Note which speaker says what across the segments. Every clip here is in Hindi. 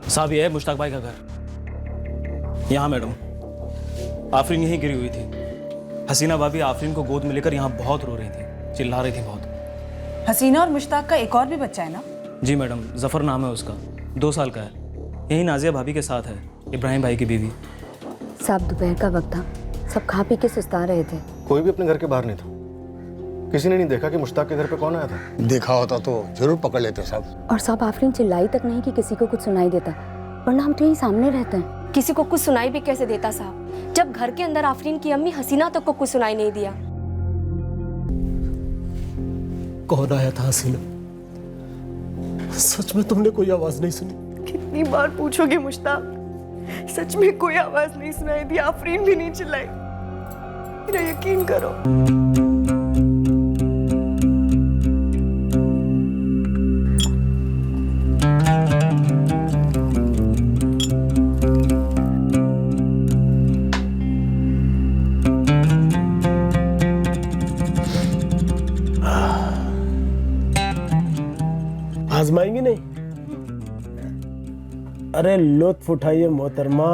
Speaker 1: साहब ये है मुश्ताक भाई का घर। यहाँ मैडम, आफरीन यहीं गिरी हुई थी। हसीना भाभी आफरीन को गोद में लेकर यहाँ बहुत रो रही थी, चिल्ला रही थी बहुत।
Speaker 2: हसीना और मुश्ताक का एक और भी बच्चा है ना?
Speaker 1: जी मैडम, जफर नाम है उसका, 2 साल का है। यही नाजिया भाभी के साथ है, इब्राहिम भाई की बीवी।
Speaker 3: साहब दोपहर का वक्त था, सब खा पी के सुस्ता रहे थे।
Speaker 4: कोई भी अपने घर के बाहर नहीं था। किसी ने नहीं देखा कि मुश्ताक के घर पे कौन आया था।
Speaker 5: देखा होता तो जरूर पकड़ लेते साहब।
Speaker 3: और साहब आफरीन चिल्लाई तक नहीं कि किसी को कुछ सुनाई देता, वरना हम तो यही सामने रहते हैं।
Speaker 6: किसी को कुछ सुनाई भी कैसे देता साहब, जब घर के अंदर आफरीन की अम्मी हसीना तक को कुछ सुनाई नहीं दिया।
Speaker 7: कौन आया था हसीना? सच में तुमने कोई आवाज नहीं सुनी?
Speaker 8: कितनी बार पूछोगे मुश्ताक, सच में कोई आवाज नहीं सुनाई दी, आफरीन भी नहीं चिल्लाई। मेरा यकीन करो।
Speaker 7: आजमाएंगे नहीं? अरे लुत्फ उठाइए मोहतरमा।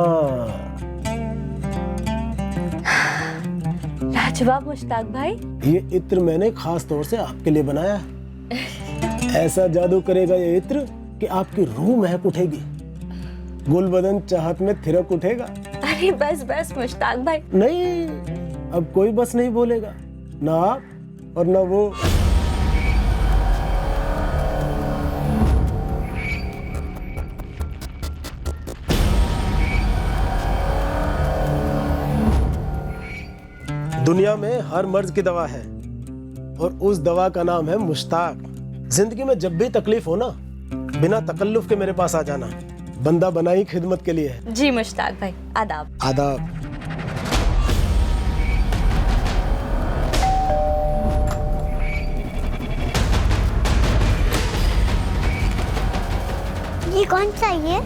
Speaker 6: लाजवाब मुश्ताक भाई।
Speaker 7: ये इत्र मैंने खास तौर से आपके लिए बनाया। ऐसा जादू करेगा ये इत्र कि आपकी रूह महक उठेगी, गुलबदन चाहत में थिरक उठेगा।
Speaker 6: अरे बस बस मुश्ताक भाई।
Speaker 7: नहीं, अब कोई बस नहीं बोलेगा, ना आप और ना वो। दुनिया में हर मर्ज की दवा है और उस दवा का नाम है मुश्ताक। जिंदगी में जब भी तकलीफ हो ना, बिना तकल्लुफ के मेरे पास आ जाना। बंदा बनाई खिदमत के लिए है।
Speaker 6: जी मुश्ताक भाई, आदाब।
Speaker 7: आदाब।
Speaker 9: ये कौन सा है?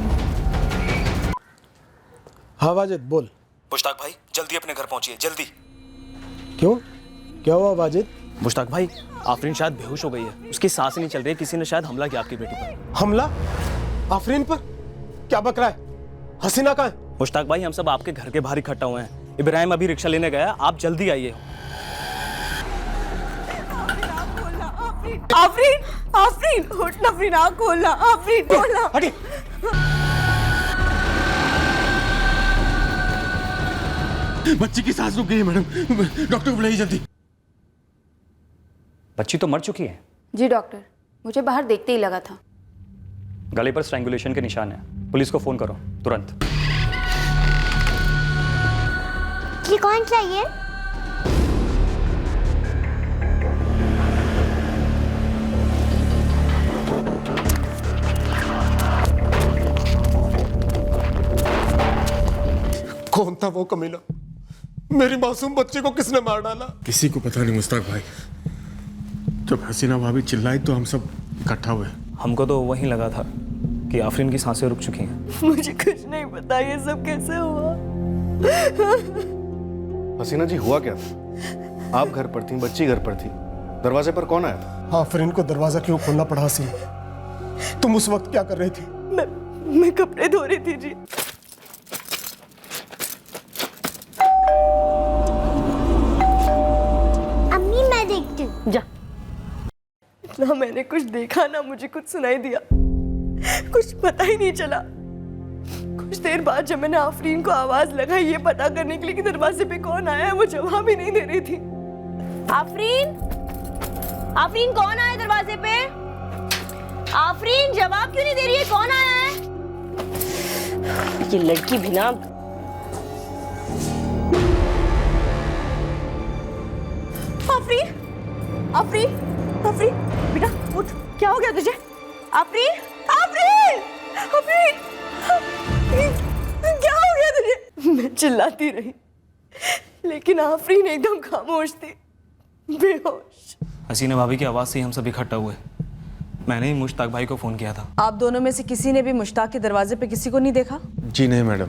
Speaker 7: हाँ वाजिद बोल।
Speaker 1: मुश्ताक भाई जल्दी अपने घर पहुंचिए, जल्दी।
Speaker 7: क्यों, क्या हुआ वाजिद?
Speaker 1: मुश्ताक भाई, आफरीन शायद बेहोश हो गई है, उसकी सांस नहीं चल रही है। किसी ने शायद हमला किया आपकी बेटी पर।
Speaker 7: हमला? आफरीन पर? क्या बक रहा है? हसीना कहाँ है?
Speaker 1: मुश्ताक भाई, हम सब आपके घर के बाहर इकट्ठा हुए हैं। इब्राहिम अभी रिक्शा लेने गया, आप जल्दी आइए।
Speaker 8: आफरीन, आफरीन, उठ ना, आफरीन आँख खोलना, आफरीन खोलना।
Speaker 1: हटिए।
Speaker 5: बच्ची की सांस रुक गई है मैडम, डॉक्टर को बुलाइए जल्दी।
Speaker 10: बच्ची तो मर चुकी है।
Speaker 6: जी डॉक्टर, मुझे बाहर देखते ही लगा था।
Speaker 10: गले पर स्ट्रैंगुलेशन के निशान है, पुलिस को फोन करो तुरंत।
Speaker 9: ये कौन सा है?
Speaker 7: कौन था वो कमीना? मेरी मासूम बच्ची को किसने मार डाला?
Speaker 5: किसी को पता नहीं मुश्ताक भाई। जब हसीना भाभी चिल्लाई तो हम सब इकट्ठा हुए।
Speaker 1: हमको तो वहीं लगा था कि आफरीन की सांसें रुक चुकी हैं।
Speaker 8: मुझे कुछ नहीं पता ये सब कैसे हुआ।
Speaker 4: हसीना जी हुआ क्या था? आप घर पर थी, बच्ची घर पर थी, दरवाजे पर कौन आया था?
Speaker 7: आफरीन को दरवाजा क्यों खोलना पड़ा हसीना? तुम उस वक्त क्या कर रही थी?
Speaker 8: मैं कपड़े धो रही थी जी।
Speaker 9: अम्मी मैं देखती हूँ।
Speaker 6: जा।
Speaker 8: ना मैंने कुछ देखा, ना मुझे कुछ सुनाई दिया, कुछ पता ही नहीं चला। कुछ देर बाद जब मैंने आफरीन को आवाज लगाई ये पता करने के लिए कि दरवाजे पे कौन आया है, वो जवाब ही नहीं दे रही थी।
Speaker 6: आफरीन, आफरीन कौन आया दरवाजे पे? आफरीन जवाब क्यों नहीं दे रही है? कौन आया है? ये लड़की भी ना।
Speaker 8: आफरीन, आफरीन, आफरीन, बेटा उठ, क्या हो गया तुझे? आफरीन, आफरीन, आफरीन, क्या हो गया तुझे? मैं चिल्लाती रही, लेकिन आफरीन एकदम खामोश थी, बेहोश।
Speaker 1: हसीना भाभी की आवाज़ से ही हम सब इकट्ठा हुए। मैंने ही मुश्ताक भाई को फ़ोन किया था।
Speaker 2: आप दोनों में से किसी ने भी मुश्ताक के दरवाजे पे किसी को नहीं देखा?
Speaker 5: जी नहीं मैडम,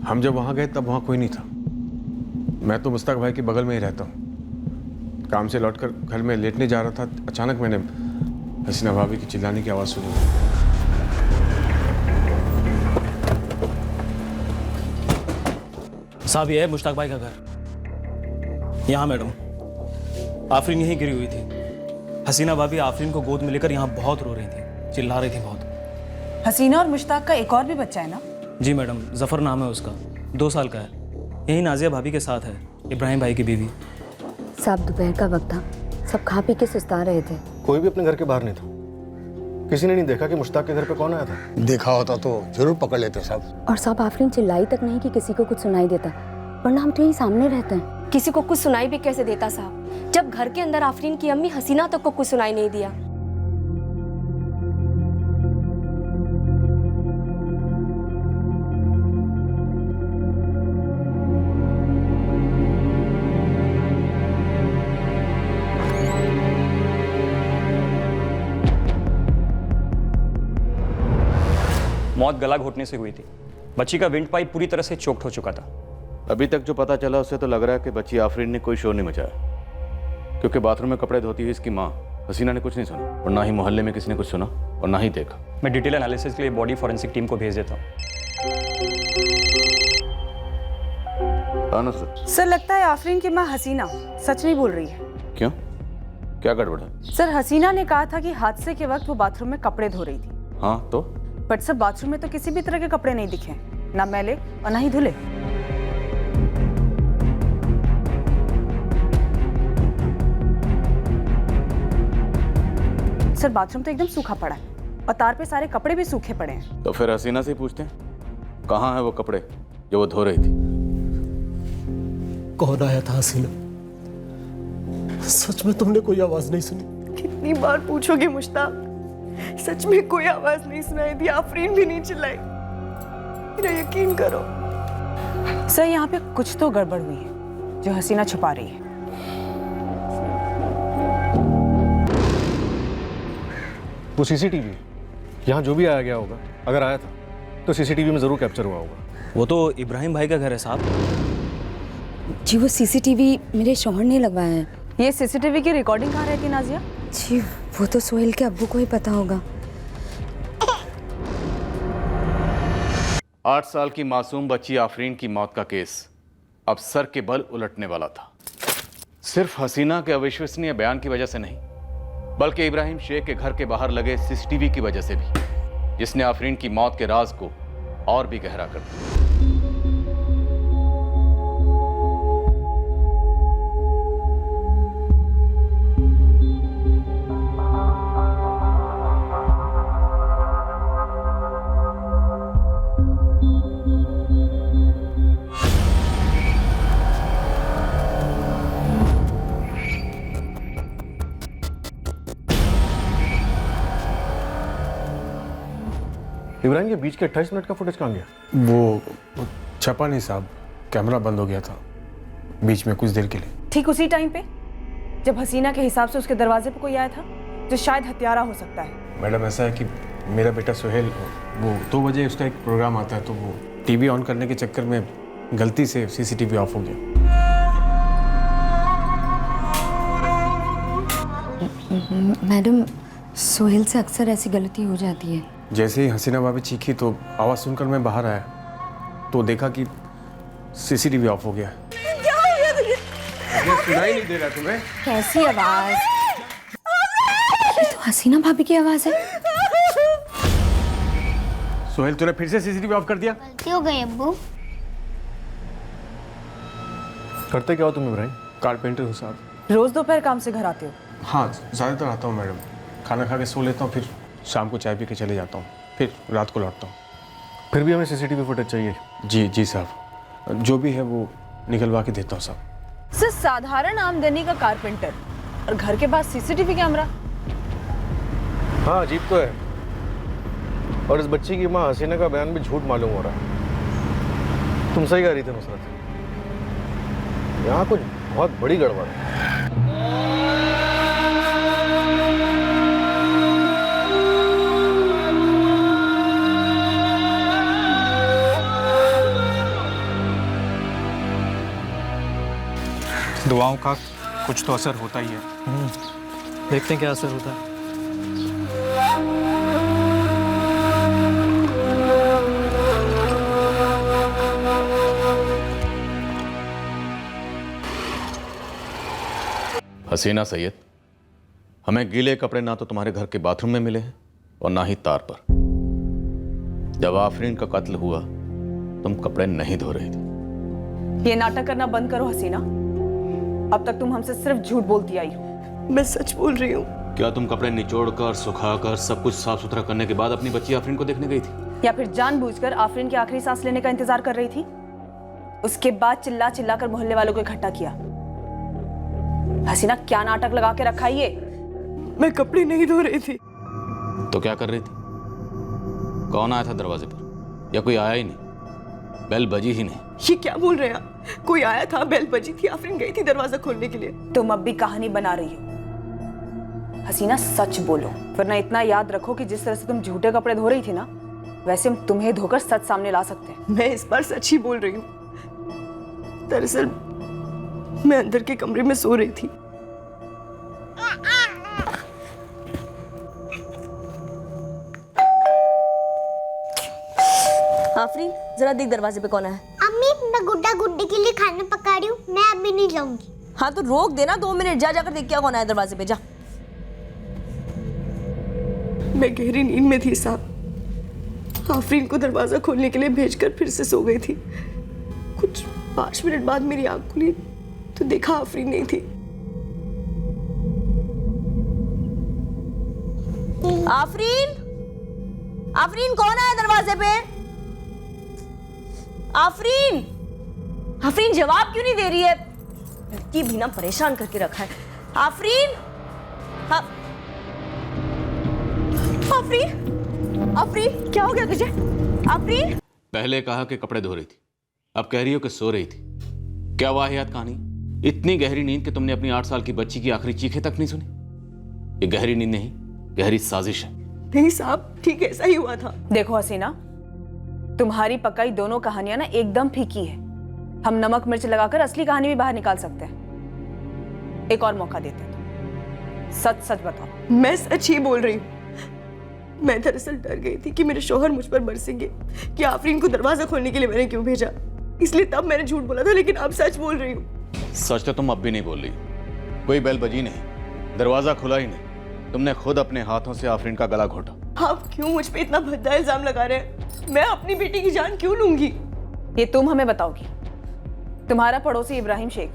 Speaker 5: हम जब वहाँ गए तब वहाँ कोई नहीं था। मैं तो मुश्ताक भाई के बगल में ही रहता हूँ। काम से लौटकर घर में लेटने जा रहा था, अचानक मैंने हसीना भाभी की चिल्लाने की आवाज़ सुनी।
Speaker 1: साहब ये है मुश्ताक भाई का घर। यहाँ मैडम, आफरीन यहीं गिरी हुई थी। हसीना भाभी आफरीन को गोद में लेकर यहाँ बहुत रो रही थी, चिल्ला रही थी बहुत।
Speaker 2: हसीना और मुश्ताक का एक और भी बच्चा है ना?
Speaker 1: जी मैडम, जफ़र नाम है उसका, 2 साल का है। यही नाजिया भाभी के साथ है, इब्राहिम भाई की बीवी।
Speaker 3: साहब दोपहर का वक्त था, सब खा पी के सुस्ता रहे थे।
Speaker 4: कोई भी अपने घर के बाहर नहीं था। किसी ने नहीं देखा कि मुश्ताक के घर पे कौन आया था?
Speaker 11: देखा होता तो जरूर पकड़ लेते साहब।
Speaker 3: और साहब आफरीन चिल्लाई तक नहीं कि किसी को कुछ सुनाई देता, वरना हम तो यही सामने रहते हैं।
Speaker 6: किसी को कुछ सुनाई भी कैसे देता साहब, जब घर के अंदर आफरीन की अम्मी हसीना तक को कुछ सुनाई नहीं दिया।
Speaker 10: मौत गला घोटने से हुई थी। बच्ची का विंड पाइप पूरी तरह से चोक्ड हो चुका था।
Speaker 4: अभी तक जो पता चला उससे तो लग रहा है कि बच्ची आफरीन ने कोई शोर नहीं मचाया, क्योंकि बाथरूम में कपड़े धोती हुई इसकी माँ हसीना ने कुछ नहीं सुना, और ना ही मोहल्ले में किसी ने कुछ सुना और ना ही देखा।
Speaker 10: मैं डिटेल एनालिसिस के लिए बॉडी फॉरेंसिक टीम को भेज देता हूँ।
Speaker 2: सर लगता है आफरीन की माँ हसीना सच नहीं बोल रही है।
Speaker 4: क्यों, क्या गड़बड़ है?
Speaker 2: सर हसीना ने कहा था कि हादसे के वक्त वो बाथरूम में कपड़े धो रही थी।
Speaker 4: हाँ तो?
Speaker 2: बट सर बाथरूम में तो किसी भी तरह के कपड़े नहीं दिखे, ना मैले और ना ही धुले। सर बाथरूम तो एकदम सूखा पड़ा है और तार पे सारे कपड़े भी सूखे पड़े हैं।
Speaker 4: तो फिर हसीना से ही पूछते हैं, कहाँ है वो कपड़े जो वो धो रही थी?
Speaker 7: कौन आया था हसीना? सच में तुमने कोई आवाज नहीं सुनी?
Speaker 8: कितनी बार पूछोगे मुश्ताक, सच में कोई आवाज नहीं सुनाई दी, आफरीन भी नहीं चिल्लाई। मेरा यकीन करो।
Speaker 2: सर यहाँ पे कुछ तो गड़बड़ हुई है जो हसीना छुपा रही है।
Speaker 4: वो सीसीटीवी, यहाँ जो भी आया गया होगा, अगर आया था तो सीसीटीवी में जरूर कैप्चर हुआ होगा।
Speaker 1: वो तो इब्राहिम भाई का घर है साहब।
Speaker 3: जी वो सीसीटीवी मेरे शौहर ने लगवाया है।
Speaker 2: ये सीसीटीवी की रिकॉर्डिंग कहाँ रहती नाजिया?
Speaker 3: जी वो तो सोहेल के अब्बू को ही पता होगा।
Speaker 4: 8 साल की मासूम बच्ची आफरीन की मौत का केस अब सर के बल उलटने वाला था। सिर्फ हसीना के अविश्वसनीय बयान की वजह से नहीं, बल्कि इब्राहिम शेख के घर के बाहर लगे सीसीटीवी की वजह से भी, जिसने आफरीन की मौत के राज को और भी गहरा कर दिया। इब्राहिम के बीच के 28 मिनट का फुटेज कहाँ गया?
Speaker 5: वो छपा नहीं साहब, कैमरा बंद हो गया था बीच में कुछ देर के लिए।
Speaker 2: ठीक उसी टाइम पे जब हसीना के हिसाब से उसके दरवाजे पे कोई आया था जो शायद हत्यारा हो सकता है।
Speaker 5: मैडम ऐसा है कि मेरा बेटा सोहेल, वो 2 बजे उसका एक प्रोग्राम आता है, तो वो टीवी ऑन करने के चक्कर में गलती से सीसीटीवी ऑफ हो गया।
Speaker 3: मैडम सोहेल से अक्सर ऐसी गलती हो जाती है।
Speaker 5: जैसे ही हसीना भाभी चीखी तो आवाज़ सुनकर मैं बाहर आया तो देखा कि सीसीटीवी ऑफ हो गया।
Speaker 8: क्या हो गया तुझे?
Speaker 5: सुनाई नहीं दे रहा तुम्हें?
Speaker 3: कैसी आवाज? ये तो हसीना भाभी की आवाज है।
Speaker 5: सोहेल तूने फिर से सीसीटीवी ऑफ कर दिया?
Speaker 9: गलती हो गई अब्बू।
Speaker 4: करते क्या हो तुम इब्राहिम?
Speaker 5: कारपेंटर हूँ साहब।
Speaker 2: रोज दोपहर काम से घर आते हो?
Speaker 5: हाँ ज़्यादातर आता हूँ मैडम, खाना खा के सो लेता हूँ, फिर शाम को चाय पी के चले जाता हूँ, फिर रात को लौटता हूँ।
Speaker 4: फिर भी हमें सीसीटीवी फुटेज चाहिए।
Speaker 5: जी साहब, जो भी है वो निकलवा के देता हूँ साहब।
Speaker 2: सिर्फ साधारण आमदनी का कारपेंटर और घर के पास सीसीटीवी कैमरा?
Speaker 4: हाँ अजीब तो है। और इस बच्ची की माँ हसीना का बयान भी झूठ मालूम हो रहा है। तुम सही कह रही थी नुसरत, यहाँ कुछ बहुत बड़ी गड़बड़ है।
Speaker 1: दुआओं का कुछ तो असर होता ही है। देखते हैं क्या असर होता है।
Speaker 4: हसीना सैयद, हमें गीले कपड़े ना तो तुम्हारे घर के बाथरूम में मिले हैं और ना ही तार पर। जब आफरीन का कत्ल हुआ तुम कपड़े नहीं धो रही थी।
Speaker 2: ये नाटक करना बंद करो हसीना। अब तक तुम हमसे सिर्फ झूठ बोलती आई हो।
Speaker 8: मैं सच बोल रही हूँ।
Speaker 4: क्या तुम कपड़े निचोड़कर सुखाकर सब कुछ साफ सुथरा करने के बाद अपनी बच्ची आफरीन को देखने गई थी?
Speaker 2: या फिर जानबूझकर आफरीन की आखिरी सांस लेने का इंतजार कर रही थी? उसके बाद चिल्ला चिल्ला कर मोहल्ले वालों को इकट्ठा किया। हसीना, क्या नाटक लगा के रखा ये?
Speaker 8: मैं कपड़े नहीं धो रही थी।
Speaker 4: तो क्या कर रही थी? कौन आया था दरवाजे पर? या कोई आया ही नहीं? बेल बजी ही नहीं।
Speaker 8: ये क्या बोल रहे हैं आप? कोई आया था, बेल बजी थी, आफरीन गई थी दरवाजा खोलने के लिए।
Speaker 2: तुम अब भी कहानी बना रही हो। हसीना, सच बोलो, वरना इतना याद रखो कि जिस तरह से तुम झूठे कपड़े धो रही थी ना, वैसे हम तुम्हें धोकर सच सामने ला सकते हैं।
Speaker 8: मैं इस बार सच ही बोल रही हूँ। दरअसल मैं अंदर के कमरे में सो रही थी।
Speaker 6: आफरीन, जरा देख दरवाजे पे कौन है।
Speaker 9: अम्मी, मैं गुड्डा गुड्डी के लिए खाना पका रही हूँ, मैं अभी नहीं जाऊंगी।
Speaker 6: हाँ तो रोक देना 2 मिनट, जा जाकर देख क्या कौन आया दरवाजे पे, जा।
Speaker 8: मैं गहरी नींद में थी साहब। आफरीन को दरवाजा खोलने के लिए भेजकर फिर से सो गई थी। कुछ 5 मिनट बाद मेरी आंख खुली तो देखा आफरीन नहीं थी।
Speaker 6: आफरीन, आफरीन कौन आया दरवाजे पे? आफरीन, आफरीन जवाब क्यों नहीं दे रही है? लड़की भी ना परेशान करके रखा है। आफरीन, आफरीन, आफरीन क्या हो गया तुझे? आफरीन,
Speaker 4: पहले कहा कि कपड़े धो रही थी, अब कह रही हो कि सो रही थी। क्या वाहियात कहानी? इतनी गहरी नींद कि तुमने अपनी 8 साल की बच्ची की आखिरी चीखें तक नहीं सुनी। ये गहरी नींद नहीं, गहरी साजिश है।
Speaker 8: नहीं साहब, ठीक ऐसा ही हुआ था।
Speaker 2: देखो हसीना, तुम्हारी पकाई दोनों कहानियां ना एकदम फीकी है। हम नमक मिर्च लगाकर असली कहानी भी बाहर निकाल सकते हैं। एक और मौका देते हैं। सच सच बताओ।
Speaker 8: मैं सच ही बोल रही हूँ। मैं दरअसल डर गई थी कि मेरे शौहर मुझ पर बरसेंगे कि आफरीन को दरवाजा खोलने के लिए मैंने क्यों भेजा, इसलिए तब मैंने झूठ बोला था। लेकिन अब सच बोल रही हूँ।
Speaker 4: सच तो तुम अब भी नहीं बोल रही। कोई बेल बजी नहीं, दरवाजा खुला ही नहीं, तुमने खुद अपने हाथों से आफरीन का गला घोटा।
Speaker 8: आप क्यों मुझ पे इतना भद्दा इल्जाम लगा रहे हैं? मैं अपनी बेटी की जान क्यों लूंगी?
Speaker 2: ये तुम हमें बताओगी। तुम्हारा पड़ोसी इब्राहिम शेख,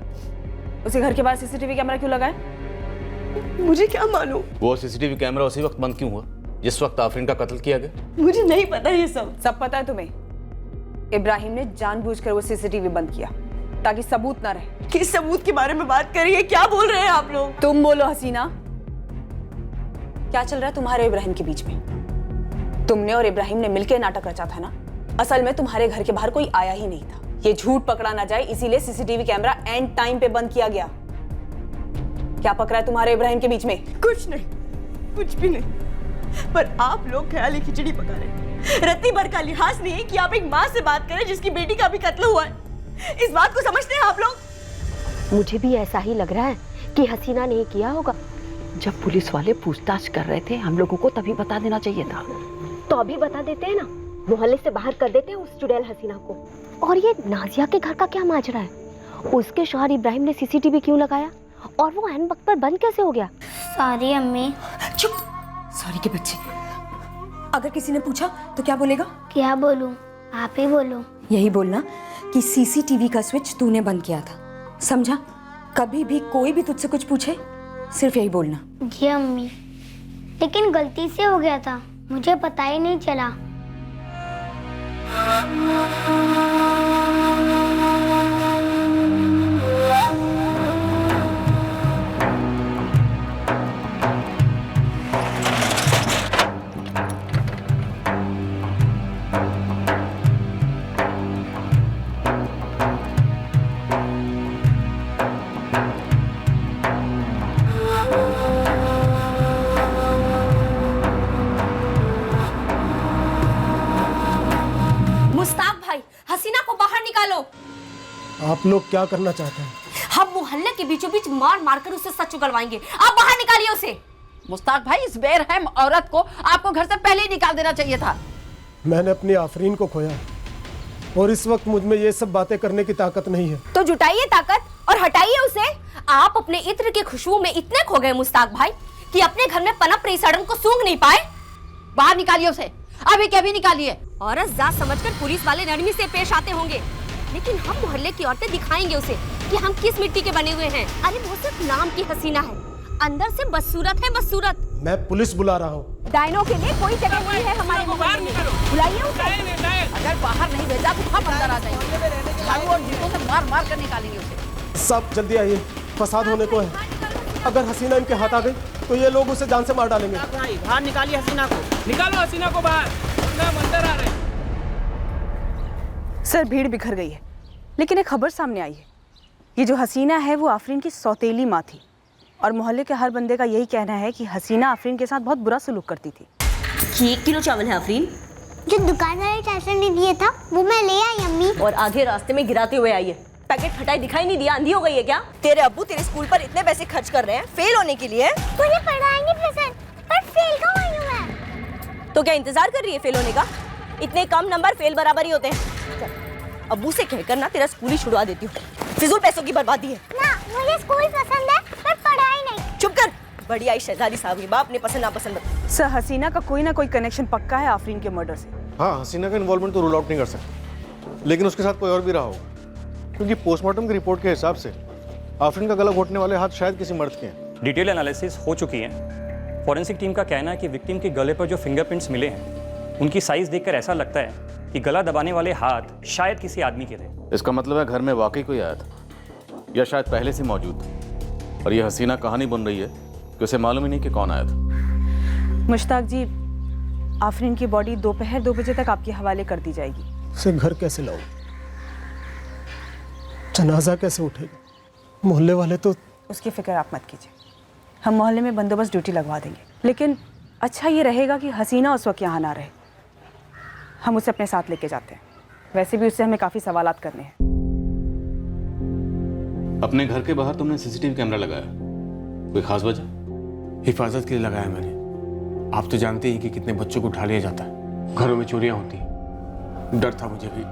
Speaker 2: उसके घर के बाहर सीसीटीवी कैमरा क्यों लगा है?
Speaker 8: मुझे क्या मालूम।
Speaker 4: वो सीसीटीवी कैमरा उसी वक्त बंद क्यों हुआ जिस वक्त आफरीन का कत्ल किया गया?
Speaker 8: मुझे नहीं पता ये सब
Speaker 2: पता है तुम्हें। इब्राहिम ने जानबूझकर वो सीसीटीवी बंद किया ताकि सबूत ना रहे।
Speaker 8: किस सबूत के बारे में बात कर रही है? क्या बोल रहे हैं आप लोग?
Speaker 2: तुम बोलो हसीना, क्या चल रहा है तुम्हारे इब्राहिम के बीच में? तुमने और इब्राहिम ने मिलकर नाटक रचा था ना। असल में तुम्हारे घर के बाहर कोई आया ही नहीं था। ये झूठ पकड़ा ना जाए इसीलिए सीसीटीवी कैमरा एंड टाइम पे बंद किया गया। क्या पकड़ा है तुम्हारे इब्राहिम के बीच में?
Speaker 8: कुछ नहीं, कुछ भी नहीं। पर आप लोग ख्याली खिचड़ी पका रहे हैं। रत्ती भर का लिहाज नहीं है कि आप एक माँ से बात करें जिसकी बेटी का भी कत्ल हुआ है। इस बात को समझते हैं आप लोग?
Speaker 3: मुझे भी ऐसा ही लग रहा है कि हसीना ने किया होगा।
Speaker 12: जब पुलिस वाले पूछताछ कर रहे थे हम लोगों को तभी बता देना चाहिए था।
Speaker 3: तो अभी बता देते हैं ना, मोहल्ले से बाहर कर देते हैं उस चुड़ैल हसीना को। और ये नाजिया के घर का क्या माजरा है? उसके शौहर इब्राहिम ने सीसीटीवी क्यों लगाया और वो ऐन वक्त पर बंद कैसे हो गया?
Speaker 9: सॉरी अम्मी।
Speaker 6: चुप, सॉरी के बच्चे। अगर किसी ने पूछा तो क्या बोलेगा?
Speaker 9: क्या बोलूं? आप ही बोलो।
Speaker 6: यही बोलना कि सीसीटीवी का स्विच तूने बंद किया था, समझा? कभी भी कोई भी तुझसे कुछ पूछे सिर्फ यही बोलना।
Speaker 9: जी अम्मी, लेकिन गलती से हो गया था, मुझे पता ही नहीं चला।
Speaker 7: आप लोग क्या करना चाहते हैं?
Speaker 6: हम मोहल्ले के बीचों बीच मार मार कर उसे सच उगलवाएंगे। आप बाहर निकालिए उसे।
Speaker 12: मुस्ताक भाई, इस बेरहम औरत को आपको घर से पहले ही निकाल देना चाहिए था।
Speaker 7: मैंने अपनी आफरीन को खोया और इस वक्त मुझ में ये सब बातें करने की ताकत नहीं है।
Speaker 6: तो जुटाइए ताकत
Speaker 3: और हटाइए उसे। आप अपने इत्र की खुशबू में इतने खो गए मुश्ताक भाई कि अपने घर में पनप रही सड़न को सूंघ नहीं पाए।
Speaker 12: बाहर निकालिए उसे, अभी के अभी निकालिए।
Speaker 3: औरत जात समझकर पुलिस वाले नरमी से पेश आते होंगे, लेकिन हम मोहल्ले की औरतें दिखाएंगे उसे कि हम किस मिट्टी के बने हुए हैं। अरे वो सिर्फ नाम की हसीना है, अंदर से बदसूरत है बदसूरत।
Speaker 7: मैं पुलिस बुला रहा हूँ।
Speaker 2: डायनों के लिए कोई जगह नहीं है हमारे मोहल्ले में। बुलाइए उसे।
Speaker 12: अगर बाहर नहीं भेजा तो हम अंदर आ जाएंगे, झाड़ू और जूतों से मार मार कर निकालेंगे उसे।
Speaker 7: सब जल्दी आइए, फसाद होने को है। अगर हसीना इनके हाथ आ गई तो ये लोग उसे जान से मार डालेंगे।
Speaker 1: भाई बाहर निकालिए हसीना को, निकालो हसीना को बाहर, हम अंदर आ रहे हैं।
Speaker 2: सर भीड़ बिखर गई है, लेकिन एक खबर सामने आई है। ये जो हसीना है वो आफरीन की सौतेली माँ थी, और मोहल्ले के हर बंदे का यही कहना है कि हसीना आफरीन के साथ बहुत बुरा सलूक करती थी।
Speaker 6: ये 1 किलो चावल है आफरीन।
Speaker 9: जो दुकान वाले चाचा ने दिया था वो मैं ले आई अम्मी।
Speaker 6: और आधे रास्ते में गिराते हुए आई है। पैकेट फटाई दिखाई नहीं दिया, अंधी हो गई है क्या? तेरे अब्बू तेरे स्कूल पर इतने पैसे खर्च कर रहे हैं फेल होने के लिए।
Speaker 9: मुझे पढ़ाएंगे ट्यूशन, पर फेल क्यों हुई हूं मैं?
Speaker 6: तो क्या इंतजार कर रही है फेल होने का? इतने कम नंबर फेल बराबर ही होते हैं। चल, अब्बू से कहकर ना तेरा स्कूल ही छुड़वा देती हूँ। फिजूल पैसों की बर्बादी है
Speaker 9: ना। मुझे स्कूल पसंद है पर पढ़ाई नहीं।
Speaker 6: चुप कर। बड़ी आई शहजादी साहब की बाप ने पसंद नापसंद बता।
Speaker 2: सर हसीना का कोई ना कोई कनेक्शन पक्का है आफरीन के मर्डर से।
Speaker 13: हाँ, हसीना का इन्वॉल्वमेंट तो रूल आउट नहीं कर सकते, लेकिन उसके साथ कोई और भी रहा होगा, क्योंकि पोस्टमार्टम की रिपोर्ट के हिसाब से आफरीन का गला घोटने वाले हाथ शायद किसी मर्द के हैं।
Speaker 10: डिटेल एनालिसिस हो चुकी है। फॉरेंसिक टीम का कहना है कि विक्टिम के गले पर जो फिंगरप्रिंट्स मिले हैं उनकी साइज देखकर ऐसा लगता है कि गला दबाने वाले हाथ शायद किसी आदमी के थे।
Speaker 4: इसका मतलब है घर में वाकई कोई आया था या शायद पहले से मौजूद था, और ये हसीना कहानी बन रही है कि उसे मालूम ही नहीं कि कौन आया था।
Speaker 2: मुश्ताक जी, आफरीन की बॉडी दोपहर 2 बजे तक आपके हवाले कर दी जाएगी।
Speaker 7: उसे घर कैसे लाऊं? जनाजा कैसे उठेगा? मोहल्ले वाले तो।
Speaker 2: उसकी फिक्र आप मत कीजिए, हम मोहल्ले में बंदोबस्त ड्यूटी लगवा देंगे। लेकिन अच्छा ये रहेगा कि हसीना उस वक्त यहाँ ना रहे, हम उसे अपने साथ लेके जाते हैं। वैसे भी उससे हमें काफ़ी सवालात करने हैं।
Speaker 4: अपने घर के बाहर तुमने सीसीटीवी कैमरा लगाया, कोई खास वजह?
Speaker 5: हिफाजत के लिए लगाया मैंने। आप तो जानते ही कि कितने बच्चों को उठा लिया जाता है, घरों में चोरियां होती हैं। डर था मुझे भी,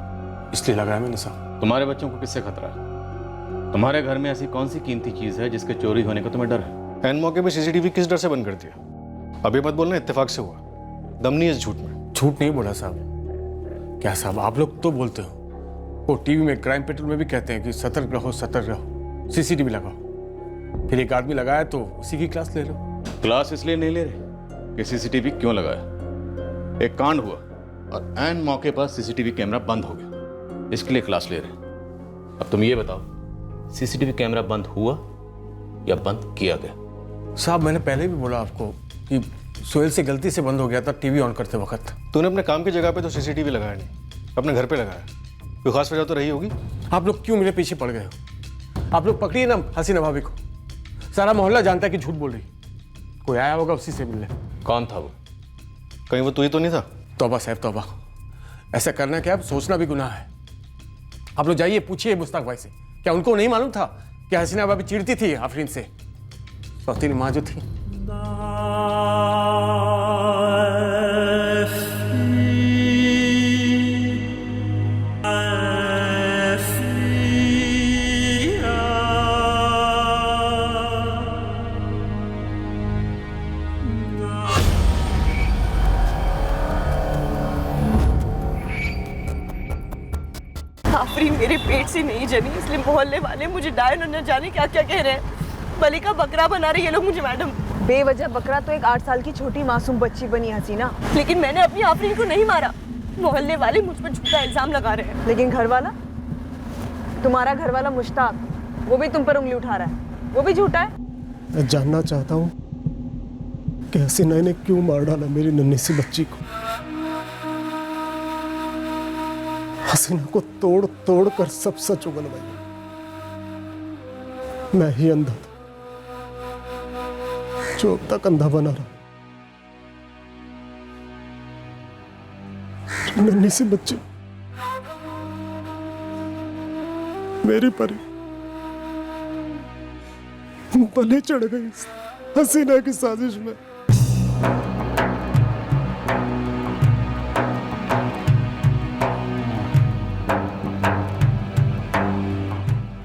Speaker 5: इसलिए लगाया मैंने साहब।
Speaker 4: तुम्हारे बच्चों को किससे खतरा है? तुम्हारे घर में ऐसी कौन सी कीमती चीज है जिसके चोरी होने का तुम्हें डर है?
Speaker 13: एन मौके पे सीसीटीवी किस डर से बंद कर दिया? अभी मत बोलना इत्तेफाक से हुआ, दम नहीं है इस झूठ में।
Speaker 5: झूठ नहीं बोला साहब। क्या साहब, आप लोग तो बोलते हो, वो टीवी में क्राइम पेट्रोल में भी कहते हैं कि सतर्क रहो सतर्क रहो, सीसीटीवी लगाओ। फिर एक आदमी लगाया तो उसी की क्लास ले लो।
Speaker 4: क्लास इसलिए नहीं ले रहे कि सीसीटीवी क्यों लगाया। एक कांड हुआ और एन मौके पर सीसीटीवी कैमरा बंद हो गया, इसके लिए क्लास ले रहे। अब तुम ये बताओ, सीसीटीवी कैमरा बंद हुआ या बंद किया गया?
Speaker 5: साहब मैंने पहले भी बोला आपको कि सोहेल से गलती से बंद हो गया था टीवी ऑन करते वक्त।
Speaker 13: तूने अपने काम की जगह पे तो सीसीटीवी लगाया नहीं, अपने घर पे लगाया। कोई खास वजह तो रही होगी।
Speaker 5: आप लोग क्यों मेरे पीछे पड़ गए हो? आप लोग पकड़िए ना हसीना भाभी को, सारा मोहल्ला जानता है कि झूठ बोल रही। कोई आया होगा उसी से मिलने।
Speaker 4: कौन था वो?
Speaker 13: कहीं वो तू ही तो नहीं था?
Speaker 5: तौबा साहब तौबा, ऐसा करना क्या, सोचना भी गुनाह है। आप लोग जाइए पूछिए मुश्ताक भाई से, क्या उनको नहीं मालूम था कि हसीना भाभी चिढ़ती थी आफरीन से? सौतीन माँ जो थी।
Speaker 8: आफरीन मेरे पेट से नहीं जनी, इसलिए मोहल्ले वाले मुझे डायन और न जाने क्या क्या कह रहे हैं। बलि का बकरा बना रहे ये लोग मुझे मैडम।
Speaker 2: बेवजह बकरा तो एक 8 साल की छोटी मासूम बच्ची बनी हसीना।
Speaker 8: लेकिन मैंने अपनी आफरीन को नहीं मारा। मोहल्ले वाले मुझ पर झूठा इल्जाम लगा रहे हैं।
Speaker 2: लेकिन घर वाला, तुम्हारा घर वाला मुश्ताक, वो भी तुम पर उंगली उठा रहा है, वो भी झूठा है।
Speaker 7: मैं जानना चाहता हूँ कि हसीना ने क्यों मार डाला मेरी नन्ही सी बच्ची को। हसीना को तोड़ तोड़ कर सब सच उगलवाई। मैं ही अंधा था जो अब तक अंधा बना रहा। नन्ही सी बच्ची मेरी परी बलि चढ़ गई हसीना की साजिश में।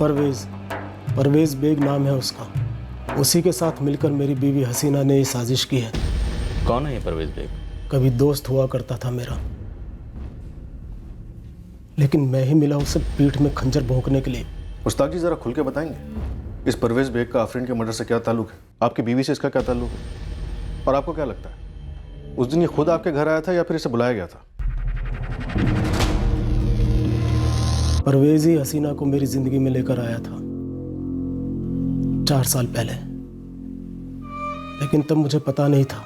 Speaker 7: परवेज, परवेज बेग नाम है उसका। उसी के साथ मिलकर मेरी बीवी हसीना ने ये साजिश की है।
Speaker 4: कौन है ये परवेज बेग?
Speaker 7: कभी दोस्त हुआ करता था मेरा, लेकिन मैं ही मिला उसे पीठ में खंजर भोंकने के लिए।
Speaker 13: मुश्ताक जी जरा खुल के बताएंगे इस परवेज बेग का आफरीन के मर्डर से क्या ताल्लुक है? आपकी बीवी से इसका क्या ताल्लुक है? और आपको क्या लगता है उस दिन ये खुद आपके घर आया था या फिर इसे बुलाया गया था?
Speaker 7: परवेज ही हसीना को मेरी जिंदगी में लेकर आया था 4 साल पहले, लेकिन तब मुझे पता नहीं था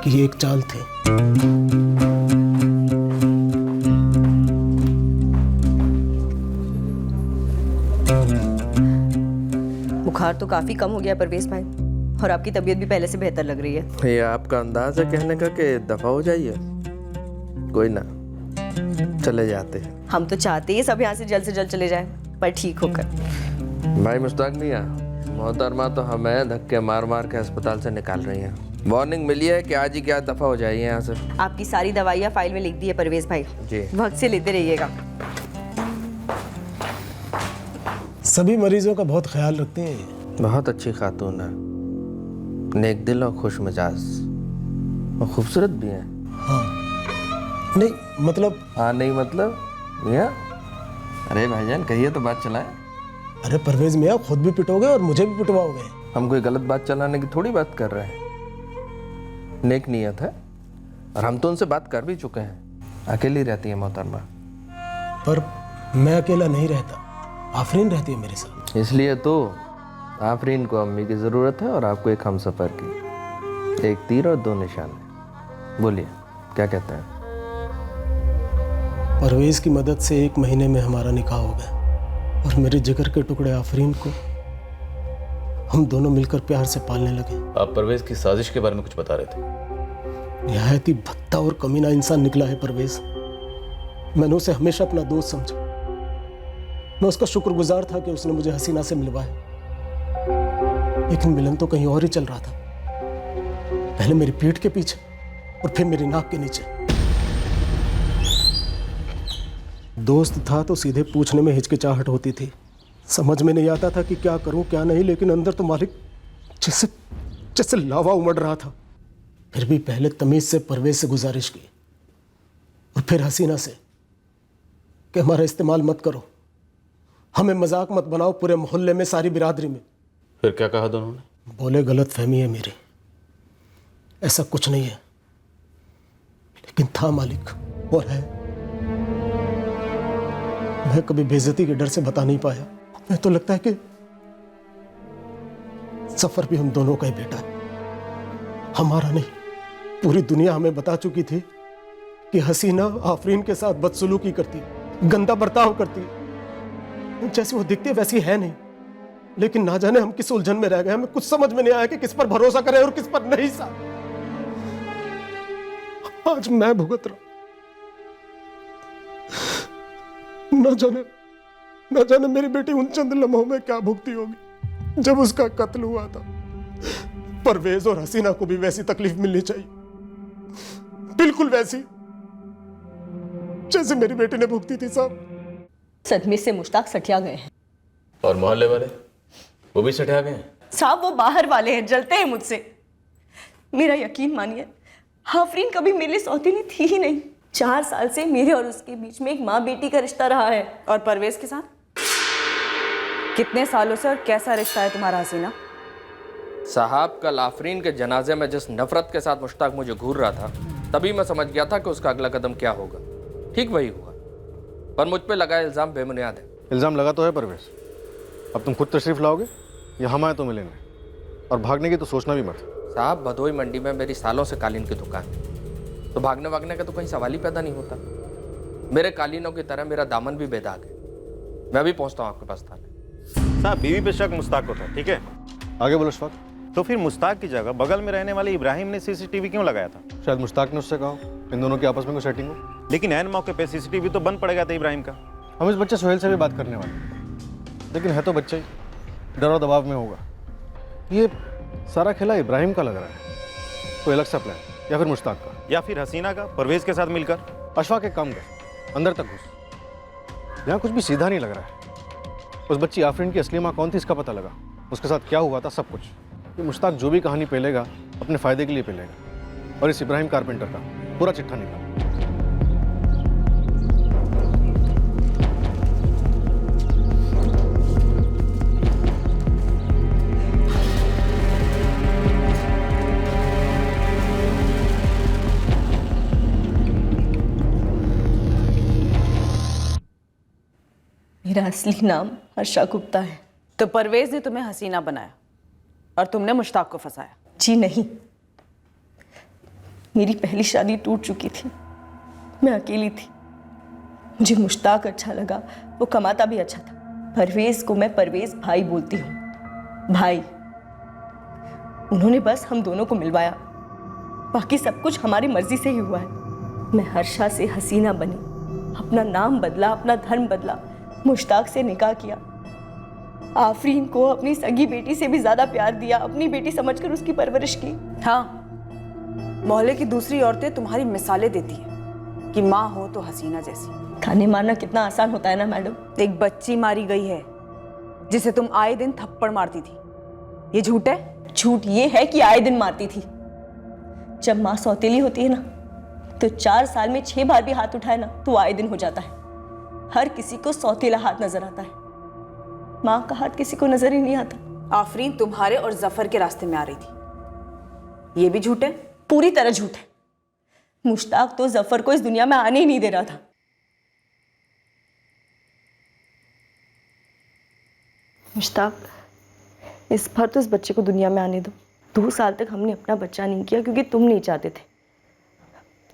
Speaker 7: कि ये एक चाल थी।
Speaker 6: बुखार तो काफी कम हो गया परवेज भाई, और आपकी तबीयत भी पहले से बेहतर लग रही है।
Speaker 14: ये आपका अंदाज है कहने का कि दफा हो जाइए? कोई ना, चले जाते हैं।
Speaker 6: हम तो चाहते ही सब यहाँ से जल्द चले जाएं, पर ठीक होकर।
Speaker 14: भाई मुश्ताक मियां, मोहतरमा तो हमें धक्के मार मार के अस्पताल से निकाल रही हैं। वार्निंग मिली है कि आज ही क्या दफा हो जाइए यहाँ से।
Speaker 6: आपकी सारी दवाइयाँ फाइल में लिख दी है परवेज भाई
Speaker 14: जी,
Speaker 6: वक्त से लेते रहिएगा।
Speaker 7: सभी मरीजों का बहुत ख्याल रखते हैं ये।
Speaker 14: बहुत अच्छी खातून है, नेक दिल और खुश मिजाज, और खूबसूरत भी है।
Speaker 7: हाँ नहीं मतलब।
Speaker 14: हाँ नहीं मतलब मियां? अरे भाईजान कहिए तो बात चलाएं।
Speaker 7: अरे परवेज मियां, खुद भी पिटोगे और मुझे भी पिटवाओगे।
Speaker 14: हम कोई गलत बात चलाने की थोड़ी बात कर रहे हैं, नेक नियत है, और हम तो उनसे बात कर भी चुके हैं। अकेली रहती है मोहतरमा।
Speaker 7: पर मैं अकेला नहीं रहता, आफरीन रहती है मेरे साथ।
Speaker 14: इसलिए तो आफरीन को अम्मी की ज़रूरत है और आपको एक हमसफ़र की। एक तीर और 2 निशाने। बोलिए क्या कहते हैं?
Speaker 7: परवेज की मदद से 1 महीने में हमारा निकाह हो गया, और मेरे जिगर के टुकड़े आफरीन को हम दोनों मिलकर प्यार से पालने लगे।
Speaker 4: आप परवेज की साजिश के बारे में कुछ बता रहे थे।
Speaker 7: निहायत ही भद्दा और कमीना इंसान निकला है परवेज। मैंने उसे हमेशा अपना दोस्त समझा। मैं उसका शुक्रगुजार था कि उसने मुझे हसीना से मिलवाया, लेकिन मिलन तो कहीं और ही चल रहा था। पहले मेरी पीठ के पीछे और फिर मेरी नाक के नीचे। दोस्त था तो सीधे पूछने में हिचकिचाहट होती थी, समझ में नहीं आता था कि क्या करूं क्या नहीं, लेकिन अंदर तो मालिक जैसे लावा उमड़ रहा था। फिर भी पहले तमीज से परवेज से गुजारिश की, और फिर हसीना से कि हमारा इस्तेमाल मत करो, हमें मजाक मत बनाओ पूरे मोहल्ले में, सारी बिरादरी में।
Speaker 4: फिर क्या कहा दोनों ने?
Speaker 7: बोले गलत फहमी है मेरी, ऐसा कुछ नहीं है। लेकिन था मालिक, और है। मैं कभी बेइज्जती के डर से बता नहीं पाया। मैं तो लगता है कि सफर भी हम दोनों का ही बेटा है, हमारा नहीं। पूरी दुनिया हमें बता चुकी थी कि हसीना आफरीन के साथ बदसलूकी करती, गंदा बर्ताव करती, जैसी वो दिखती है वैसी है नहीं। लेकिन ना जाने हम किस उलझन में रह गए, हमें कुछ समझ में नहीं आया कि किस पर भरोसा करें और किस पर नहीं। सा आज मैं भुगत रहा। न जाने मेरी बेटी उन चंद लम्हों में क्या भुगती होगी जब उसका कत्ल हुआ था। परवेज और हसीना को भी वैसी तकलीफ मिलनी चाहिए, बिल्कुल वैसी जैसे मेरी बेटी ने भुगती थी। साहब
Speaker 6: सदमे से मुश्ताक सठिया गए हैं।
Speaker 4: और मोहल्ले वाले वो भी सठिया गए हैं?
Speaker 6: साहब वो बाहर वाले हैं, जलते हैं मुझसे। मेरा यकीन मानिए, आफरीन कभी मेरे लिए सौतेली थी ही नहीं। 4 साल से मेरे और उसके बीच में एक माँ बेटी का रिश्ता रहा है।
Speaker 2: और परवेज के साथ कितने सालों से और कैसा रिश्ता है तुम्हारा हसीना?
Speaker 14: साहब कल आफरीन के जनाजे में जिस नफरत के साथ मुश्ताक मुझे घूर रहा था, तभी मैं समझ गया था कि उसका अगला कदम क्या होगा। ठीक वही हुआ, पर मुझ पे लगाया इल्ज़ाम बेबुनियाद है।
Speaker 13: इल्ज़ाम लगा तो है परवेज, अब तुम खुद तशरीफ लाओगे या हम आए तो मिलेंगे, और भागने की तो सोचना भी मत।
Speaker 14: साहब भदोई मंडी में मेरी सालों से कालीन की दुकान है, तो भागने वागने का तो कहीं सवाल ही पैदा नहीं होता। मेरे कालीनों की तरह मेरा दामन भी बेदाग है। मैं भी पहुंचता हूँ आपके पास थाने।
Speaker 15: साहब बीवी पे शक मुश्ताक को था, ठीक है?
Speaker 13: आगे बोलो शफाक।
Speaker 15: तो फिर मुश्ताक की जगह बगल में रहने वाले इब्राहिम ने सीसीटीवी क्यों लगाया था?
Speaker 13: शायद मुश्ताक ने उससे कहा इन दोनों की आपस में कोई सेटिंग हो।
Speaker 15: लेकिन ऐन मौके पे सीसीटीवी तो बंद पड़ गया था इब्राहिम का।
Speaker 13: हम इस बच्चे सोहेल से भी बात करने वाले, लेकिन है तो बच्चा ही, डर और दबाव में होगा। ये सारा खेला इब्राहिम का लग रहा है, कोई अलग सा प्लान, या फिर मुश्ताक का,
Speaker 15: या फिर हसीना का परवेज के साथ मिलकर।
Speaker 13: अशफाक एक काम कर, अंदर तक घुस, यहाँ कुछ भी सीधा नहीं लग रहा है। उस बच्ची आफरीन की असली माँ कौन थी इसका पता लगा, उसके साथ क्या हुआ था, सब कुछ। ये मुश्ताक जो भी कहानी पेलेगा अपने फ़ायदे के लिए पेलेगा, और इस इब्राहिम कारपेंटर का पूरा चिट्ठा निकाला।
Speaker 6: मेरा असली नाम हर्षा गुप्ता है।
Speaker 2: तो परवेज ने तुम्हें हसीना बनाया और तुमने मुश्ताक को फंसाया?
Speaker 6: जी नहीं, मेरी पहली शादी टूट चुकी थी, मैं अकेली थी। मुझे मुश्ताक अच्छा लगा, वो कमाता भी अच्छा था। परवेज को मैं परवेज भाई बोलती हूँ, भाई। उन्होंने बस हम दोनों को मिलवाया, बाकी सब कुछ हमारी मर्जी से ही हुआ है। मैं हर्षा से हसीना बनी, अपना नाम बदला, अपना धर्म बदला, मुश्ताक से निकाह किया, आफरीन को अपनी सगी बेटी से भी ज्यादा प्यार दिया, अपनी बेटी समझकर उसकी परवरिश की।
Speaker 2: हाँ, मोहल्ले की दूसरी औरतें तुम्हारी मिसालें देती हैं कि माँ हो तो हसीना जैसी।
Speaker 6: खाने मारना कितना आसान होता है ना मैडम।
Speaker 2: एक बच्ची मारी गई है जिसे तुम आए दिन थप्पड़ मारती थी, ये झूठ है?
Speaker 6: झूठ ये है कि आए दिन मारती थी। जब माँ सौतेली होती है ना, तो 4 साल में 6 बार भी हाथ उठाए ना तो आए दिन हो जाता है। हर किसी को सौतेला हाथ नजर आता है, माँ का हाथ किसी को नजर ही नहीं आता।
Speaker 2: आफरीन तुम्हारे और जफर के रास्ते में आ रही थी, ये भी झूठ है?
Speaker 6: पूरी तरह झूठ है। मुश्ताक तो जफर को इस दुनिया में आने ही नहीं दे रहा था। मुश्ताक, इस बार तो इस बच्चे को दुनिया में आने दो। 2 साल तक हमने अपना बच्चा नहीं किया क्योंकि तुम नहीं चाहते थे।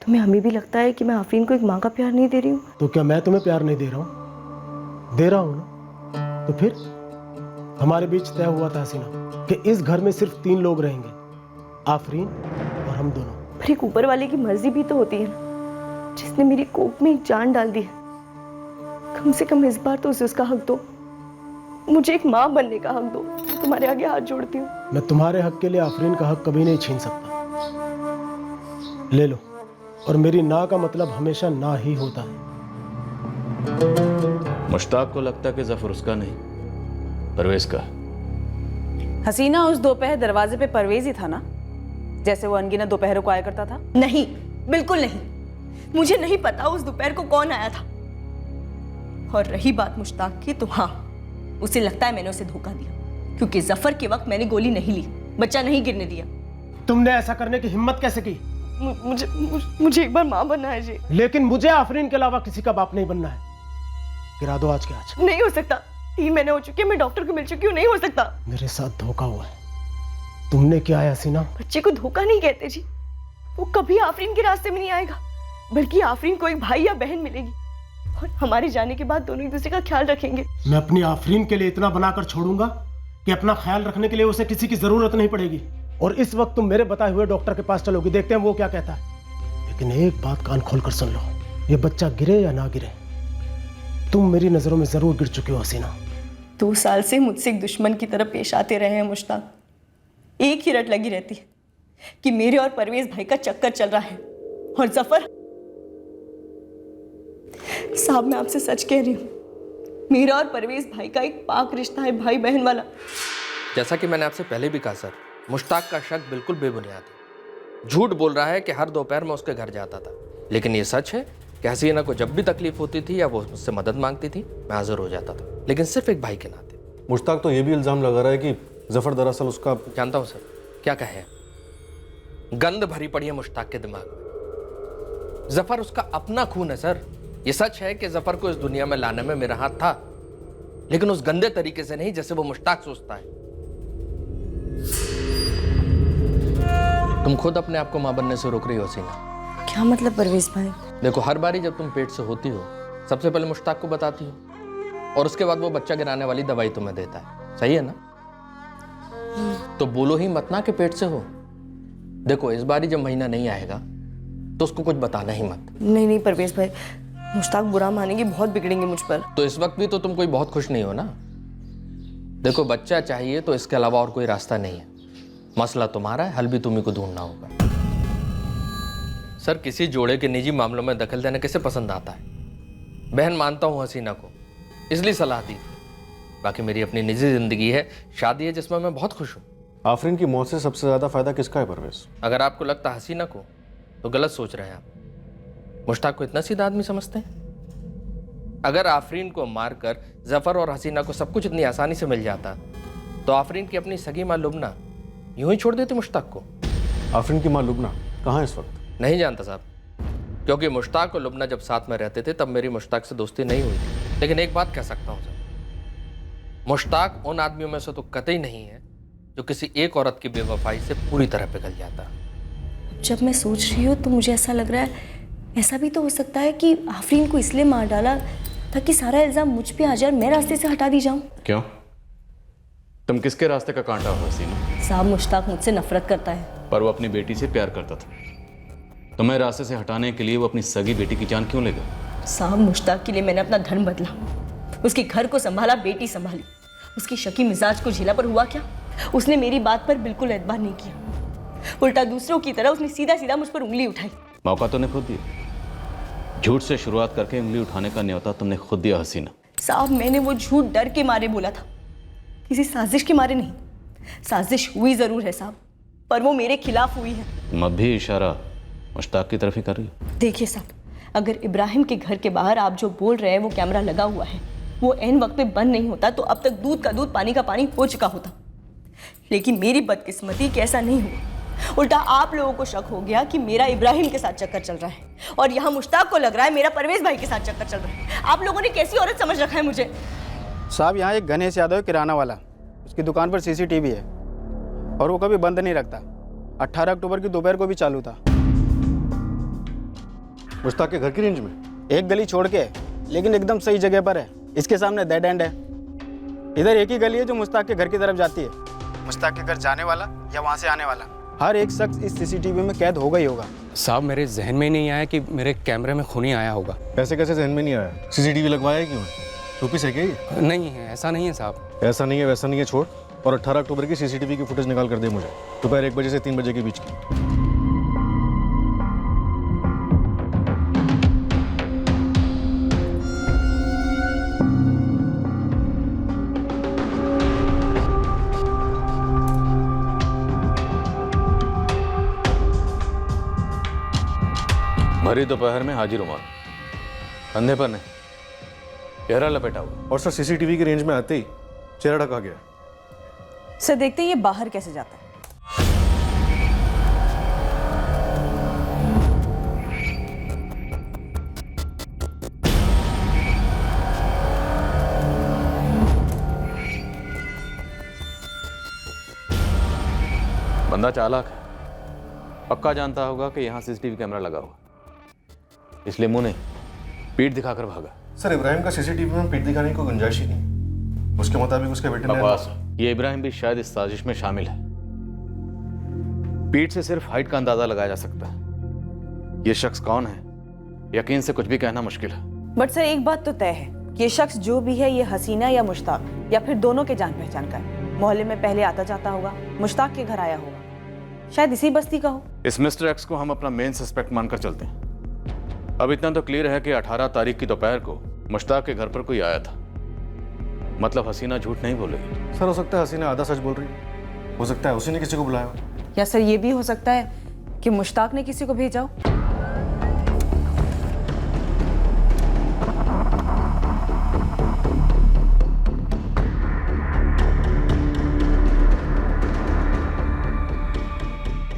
Speaker 6: तुम्हें हमें भी लगता है कि मैं आफरीन को एक माँ का प्यार नहीं दे रही हूँ?
Speaker 7: तो क्या मैं तुम्हें प्यार नहीं दे रहा हूँ? दे रहा हूँ ना। तो फिर हमारे बीच तय हुआ था हसीना कि इस घर में सिर्फ 3 लोग रहेंगे, आफरीन और हम दोनों।
Speaker 6: पर एक ऊपर वाले की मर्जी भी तो होती है ना, जिसने मेरी कोख में एक जान डाल दी है। कम से कम इस बार तो उसे उसका हक दो, मुझे एक माँ बनने का हक दो। मैं तुम्हारे आगे हाथ जोड़ती हूँ।
Speaker 7: मैं तुम्हारे हक के लिए आफरीन का हक कभी नहीं छीन सकता। ले लो, और मेरी ना का मतलब हमेशा ना ही होता है।
Speaker 4: मुश्ताक को लगता है कि जफर उसका नहीं, परवेज का।
Speaker 2: हसीना उस दोपहर दरवाजे पे परवेज ही था ना, जैसे वो अनगिनत दोपहरों को आया करता था?
Speaker 6: नहीं, बिल्कुल नहीं। मुझे नहीं पता उस दोपहर को कौन आया था। और रही बात मुश्ताक की, तो हाँ, उसे लगता है मैंने उसे धोखा दिया, क्योंकि जफर के वक्त मैंने गोली नहीं ली, बच्चा नहीं गिरने दिया।
Speaker 7: तुमने ऐसा करने की हिम्मत कैसे की?
Speaker 6: मुझे एक बार माँ बनना है जी।
Speaker 7: लेकिन मुझे आफरीन के अलावा किसी का बाप नहीं बनना है। गिरा दो आज के आज।
Speaker 6: नहीं हो सकता, 3 महीने हो चुके हैं, मैं डॉक्टर को मिल चुकी हूँ, नहीं हो सकता।
Speaker 7: मेरे साथ धोखा हुआ है। तुमने क्या है हसीना?
Speaker 6: बच्चे को धोखा नहीं कहते जी, वो कभी आफरीन के रास्ते में नहीं आएगा, बल्कि आफरीन को एक भाई या बहन मिलेगी, और हमारे जाने के बाद दोनों एक दूसरे का ख्याल रखेंगे।
Speaker 7: मैं अपनी आफरीन के लिए इतना बनाकर छोड़ूंगा कि अपना ख्याल रखने के लिए उसे किसी की जरूरत नहीं पड़ेगी। और इस वक्त तुम मेरे बताए हुए डॉक्टर के पास चलोगी, देखते हैं वो क्या कहता है। लेकिन एक बात कान खोलकर सुन लो, ये बच्चा गिरे या ना गिरे, तुम मेरी नजरों में जरूर गिर चुके हो हसीना।
Speaker 6: 2 साल से मुझसे एक दुश्मन की तरह पेश आते रहे हैं मुश्ताक। एक ही रट लगी रहती है कि मेरे और परवेज भाई का चक्कर चल रहा है। और जफर साहब, मैं आपसे सच कह रही हूँ, मेरा और परवेज भाई का एक पाक रिश्ता है, भाई बहन वाला।
Speaker 14: जैसा कि मैंने आपसे पहले भी कहा सर, मुश्ताक का शक बिल्कुल बेबुनियाद है। झूठ बोल रहा है कि हर दोपहर में उसके घर जाता था, लेकिन ये सच है कि हसीना को जब भी तकलीफ होती थी या वो मुझसे मदद मांगती थी, मैं हाजिर हो जाता था, लेकिन सिर्फ एक भाई के नाते।
Speaker 13: मुश्ताक तो ये भी इल्ज़ाम लगा रहा है कि जफर दरअसल उसका।
Speaker 14: जानता हूँ सर, क्या कहे, गंद भरी पड़ी है मुश्ताक के दिमाग में। जफर उसका अपना खून है सर। ये सच है कि जफर को इस दुनिया में लाने में मेरा हाथ था, लेकिन उस गंदे तरीके से नहीं जैसे वो मुश्ताक सोचता है। तुम खुद अपने आप को मां बनने से रोक रही हो हसीना।
Speaker 6: क्या मतलब परवेज भाई?
Speaker 14: देखो, हर बारी जब तुम पेट से होती हो, सबसे पहले मुश्ताक को बताती हो, और उसके बाद वो बच्चा गिराने वाली दवाई तुम्हें देता है, सही है ना? तो बोलो ही मत ना कि पेट से हो। देखो, इस बारी जब महीना नहीं आएगा तो उसको कुछ बताना ही मत।
Speaker 6: नहीं परवेज भाई, मुश्ताक बुरा मानेंगे, बहुत बिगड़ेंगे मुझ पर।
Speaker 14: तो इस वक्त भी तो तुम कोई बहुत खुश नहीं हो ना। देखो, बच्चा चाहिए तो इसके अलावा और कोई रास्ता नहीं है। मसला तुम्हारा है, हल भी तुम्ही को ढूंढना होगा। सर, किसी जोड़े के निजी मामलों में दखल देना किसे पसंद आता है? बहन मानता हूं हसीना को, इसलिए सलाह दी, बाकी मेरी अपनी निजी जिंदगी है, शादी है जिसमें मैं बहुत खुश हूँ।
Speaker 13: आफरीन की मौत से सबसे ज़्यादा फायदा किसका है परवेज?
Speaker 14: अगर आपको लगता हसीना को, तो गलत सोच रहे हैं आप। मुश्ताक को इतना सीधा आदमी समझते हैं? अगर आफरीन को मारकर जफर और हसीना को सब कुछ इतनी आसानी से मिल जाता, तो आफरीन की अपनी सगी माँ लुबना यूं ही छोड़ देती मुश्ताक को।
Speaker 13: आफरीन की माँ लुबना कहाँ है इस वक्त?
Speaker 14: नहीं जानता साहब, क्योंकि मुश्ताक और लुबना जब साथ में रहते थे तब मेरी मुश्ताक से दोस्ती नहीं हुई थी। लेकिन एक बात कह सकता हूँ सर, मुश्ताक उन आदमियों में से तो कतई नहीं है जो किसी एक औरत की बेवफाई से पूरी तरह पिघल जाता।
Speaker 6: जब मैं सोच रही हूँ तो मुझे ऐसा लग रहा है, ऐसा भी तो हो सकता है कि आफरीन को इसलिए मार डाला ताकि सारा इल्जाम मुझ पे आ जाए और मैं रास्ते से हटा दी जाऊं।
Speaker 4: क्यों? तुम किसके रास्ते का कांटा हो हसीना?
Speaker 6: साहब, मुश्ताक मुझसे नफरत करता है।
Speaker 4: पर वो अपनी बेटी से प्यार करता था। तुम्हें रास्ते से हटाने के लिए वो अपनी सगी बेटी की जान क्यों ले गया?
Speaker 6: साहब, मुश्ताक के लिए मैंने अपना धर्म बदला, उसके घर को संभाला, बेटी संभाली, उसकी शकी मिजाज को झेला। पर हुआ क्या? उसने मेरी बात पर बिल्कुल एतबार नहीं किया। उल्टा दूसरों की तरह उसने सीधा सीधा मुझ पर उंगली उठाई।
Speaker 4: मौका तो ने खुद दिया। झूठ से शुरुआत करके उंगली उठाने का न्योता तुमने खुद दिया हसीना।
Speaker 6: साहब, मैंने वो झूठ डर के मारे बोला था, किसी साजिश के मारे नहीं। साजिश हुई जरूर है साहब, पर वो मेरे खिलाफ हुई है।
Speaker 4: तुम अब भी इशारा मुश्ताक की तरफ ही कर रही हो।
Speaker 6: देखिए साहब, अगर इब्राहिम के घर के बाहर आप जो बोल रहे हैं वो कैमरा लगा हुआ है, वो एन वक्त पे बंद नहीं होता तो अब तक दूध का दूध पानी का पानी हो चुका होता। लेकिन मेरी बदकिस्मती कि ऐसा नहीं हुआ। उल्टा आप लोगों को शक हो गया कि मेरा इब्राहिम के साथ चक्कर चल रहा है, और यहाँ मुश्ताक को लग रहा है मेरा परवेज भाई के साथ चक्कर चल रहा है। आप लोगों ने कैसी औरत समझ रखा है मुझे?
Speaker 16: साहब, यहाँ एक गणेश यादव किराना वाला, उसकी दुकान पर सीसीटीवी है और वो कभी बंद नहीं रखता। 18 अक्टूबर की दोपहर को भी चालू था।
Speaker 13: मुश्ताक के घर की रेंज में?
Speaker 16: एक गली छोड़ के, लेकिन एकदम सही जगह पर है। इसके सामने डेड एंड है। इधर एक ही गली है जो मुश्ताक के घर की तरफ जाती है। मुश्ताक के घर जाने वाला या वहाँ से आने वाला, हर एक शख्स इस सीसीटीवी में कैद होगा ही होगा।
Speaker 5: साहब, मेरे जहन में नहीं आया कि मेरे कैमरे में खूनी आया होगा।
Speaker 13: ऐसे कैसे जहन में नहीं आया? सीसीटीवी लगवाया क्यों है? टोपी है क्या ये?
Speaker 5: नहीं है, ऐसा नहीं है साहब।
Speaker 13: ऐसा नहीं है, वैसा नहीं है, छोड़। और 18 अक्टूबर की सीसीटीवी की फुटेज निकाल कर दे मुझे, दोपहर 1 बजे से 3 बजे के बीच की।
Speaker 4: भरी दोपहर में हाजिर उमर, कंधे पर नहीं, चेहरा लपेटा हुआ।
Speaker 13: और सर, सीसीटीवी की रेंज में आते ही चेहरा ढका गया।
Speaker 2: सर, देखते ही ये बाहर कैसे जाता है।
Speaker 4: बंदा चालाक है, पक्का जानता होगा कि यहाँ सीसीटीवी कैमरा लगा हुआ, इसलिए मुंह ने पीठ दिखाकर भागा।
Speaker 13: सर, इब्राहिम का सीसीटीवी में पीठ दिखाने की कोई गुंजाइश ही नहीं। उसके मुताबिक उसके बेटे ने
Speaker 4: बकवास। ये इब्राहिम भी शायद इस साजिश में शामिल है। पीठ से सिर्फ हाइट का अंदाजा लगाया जा सकता है। ये शख्स कौन है, यकीन से कुछ भी कहना मुश्किल है।
Speaker 2: बट सर, एक बात तो तय है कि ये शख्स जो भी है, ये हसीना या मुश्ताक या फिर दोनों के जान पहचान का है। मोहल्ले में पहले आता जाता होगा, मुश्ताक के घर आया होगा, शायद इसी बस्ती का हो।
Speaker 4: इस मिस्टर एक्स को हम अपना मेन सस्पेक्ट मानकर चलते हैं। अब इतना तो क्लियर है कि 18 तारीख की दोपहर को मुश्ताक के घर पर कोई आया था। मतलब हसीना झूठ नहीं बोलेगी।
Speaker 13: सर, हो सकता है हसीना आधा सच बोल रही है। हो सकता है उसी ने किसी को बुलाया।
Speaker 2: या सर, ये भी हो सकता है कि मुश्ताक ने किसी को भेजा हो।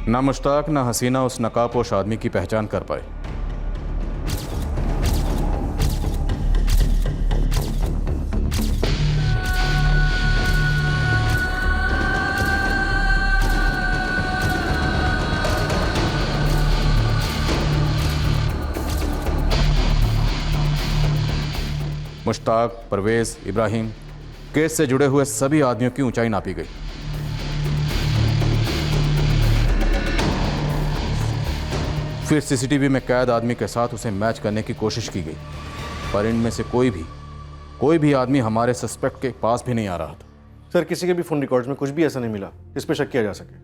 Speaker 4: ना मुश्ताक ना हसीना उस नकाबपोश आदमी की पहचान कर पाए। मुश्ताक, परवेज, इब्राहिम, केस से जुड़े हुए सभी आदमियों की ऊंचाई नापी गई। फिर सीसीटीवी में कैद आदमी के साथ उसे मैच करने की कोशिश की गई, पर इनमें से कोई भी आदमी हमारे सस्पेक्ट के पास भी नहीं आ रहा था।
Speaker 13: सर, किसी के भी फोन रिकॉर्ड्स में कुछ भी ऐसा नहीं मिला इस पर शक किया जा सके।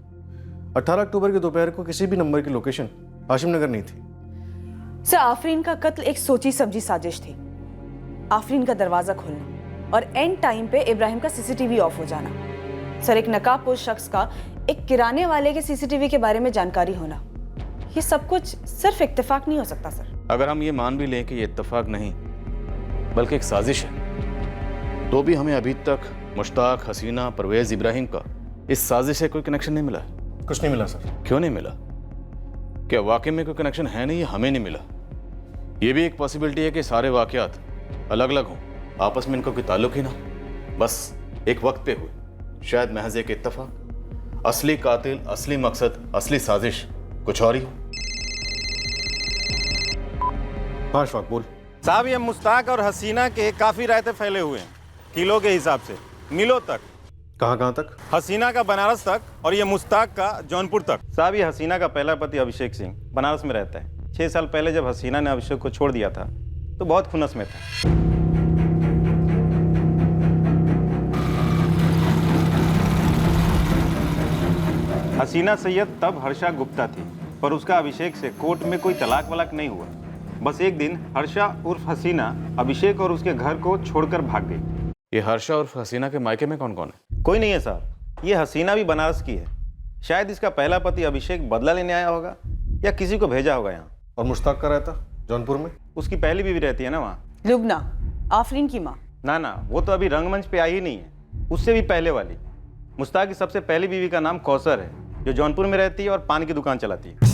Speaker 13: 18 अक्टूबर की दोपहर को किसी भी नंबर की लोकेशन हाशिम नगर नहीं थी।
Speaker 2: सर, आफरीन का कत्ल एक सोची समझी साजिश थी। आफरीन का दरवाजा खोलना, और एंड टाइम पे इब्राहिम का सीसीटीवी ऑफ हो जाना। सर, एक नकाबपोश शख्स का एक किराने वाले के सीसीटीवी के बारे में जानकारी होना, ये सब कुछ सिर्फ इत्तेफाक नहीं हो सकता सर।
Speaker 4: अगर हम ये मान भी लें कि ये इत्तेफाक नहीं बल्कि एक साजिश है, तो भी हमें अभी तक मुश्ताक, हसीना, परवेज, इब्राहिम का इस साजिश से कोई कनेक्शन नहीं मिला है।
Speaker 13: कुछ नहीं मिला सर।
Speaker 4: क्यों नहीं मिला? क्या वाकई में कोई कनेक्शन है नहीं, हमें नहीं मिला? ये भी एक पॉसिबिलिटी है कि सारे वाकयात अलग अलग हों, आपस में इनका कोई ताल्लुक ही ना, बस एक वक्त पे हुए। शायद महज एक इत्तेफाक, असली कातिल, असली मकसद, असली साजिश कुछ और ही हो।
Speaker 13: हाँ अशफाक बोल।
Speaker 15: साहब, ये मुश्ताक और हसीना के काफ़ी रायते फैले हुए हैं, किलो के हिसाब से, मिलों तक।
Speaker 13: कहाँ कहाँ तक?
Speaker 15: हसीना का बनारस तक और ये मुश्ताक का जौनपुर तक। साहब, ये हसीना का पहला पति अभिषेक सिंह बनारस में रहता है। 6 साल पहले जब हसीना ने अभिषेक को छोड़ दिया था तो बहुत खुनस में था। हसीना सैयद तब हर्षा गुप्ता थी, पर उसका अभिषेक से कोर्ट में कोई तलाक वलाक नहीं हुआ। बस एक दिन हर्षा उर्फ हसीना अभिषेक और उसके घर को छोड़कर भाग गई।
Speaker 4: ये हर्षा उर्फ हसीना के मायके में कौन कौन है?
Speaker 15: कोई नहीं है साहब। ये हसीना भी बनारस की है। शायद इसका पहला पति अभिषेक बदला लेने आया होगा या किसी को भेजा होगा यहाँ।
Speaker 13: और मुश्ताक का रहता जौनपुर में?
Speaker 15: उसकी पहली बीवी रहती है ना वहाँ,
Speaker 2: लुबना, आफरीन की माँ।
Speaker 15: ना, वो तो अभी रंगमंच पे आई ही नहीं है, उससे भी पहले वाली। मुश्ताक की सबसे पहली बीवी का नाम कौसर है, जो जौनपुर में रहती है और पान की दुकान चलाती है।